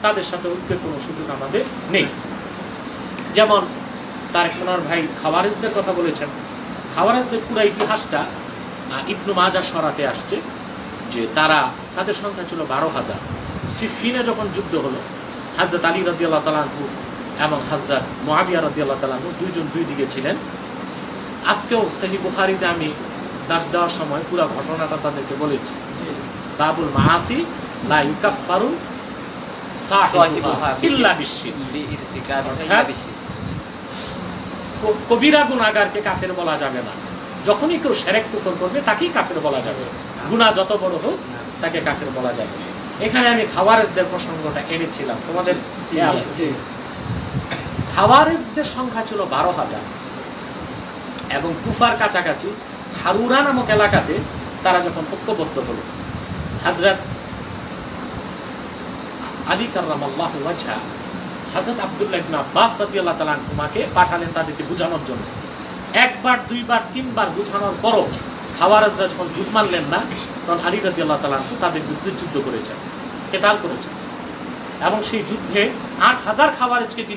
তাদের সাথে ঐক্যের কোনো সুযোগ আমাদের নেই। যেমন তারেক মনোয়ার ভাই খাওয়ারিজদের কথা বলেছেন। খাওয়ারিজদের পুরো ইতিহাসটা ইবনু মাজাহ শরাতে আসছে যে তাদের সংখ্যা ছিল 12,000। সিফিনে যখন যুদ্ধ হলো, হযরত আলী রাদিয়াল্লাহু তাআলা আনহু এবং হযরত মুআবিয়া রাদিয়াল্লাহু তাআলা আনহু দুইজন দুই দিকে ছিলেন। আজকেও সহিহ বুখারীতে আমি দার্স দেওয়ার সময় পুরো ঘটনাটা তাদেরকে বলেছি। বাবুল মাআসি লা ইউকাফফারু সাহিবুহা ইল্লা বিশিরক। কবিরা গুনাহগারকে কাফের বলা যাবে না। যখনই কেউ শিরক কুফর করবে তাকেই কাফের বলা যাবে, গুনাহ যত বড় হোক তাকে কাফের বলা যাবে। এখানে আমি খাওয়ারিজদের প্রসঙ্গটা এনেছিলাম তোমাদের। খাওয়ারিজদের সংখ্যা ছিল 12,000 এবং কুফার কাছাকাছি হারুরা নামক এলাকাতে তারা যখন ঐক্যবদ্ধ হলো, হযরত আলী কাররামাল্লাহু ওয়াজহা হযরত আব্দুল্লাহ ইবনে আব্বাস রাদিয়াল্লাহু তাআলা আনহুমাকে পাঠালেন তাদেরকে বুঝানোর জন্য। একবার, দুইবার, তিনবার বুঝানোর পরও খাওয়ারিজরা যখন বুঝ মানলেন না, তখন আলী রাদিয়াল্লাহু তাআলা আনহু তাদের বিরুদ্ধে যুদ্ধ করেছেন, কেতাল করেছেন এবং সেই যুদ্ধে 8,000 খাওয়ারিজকে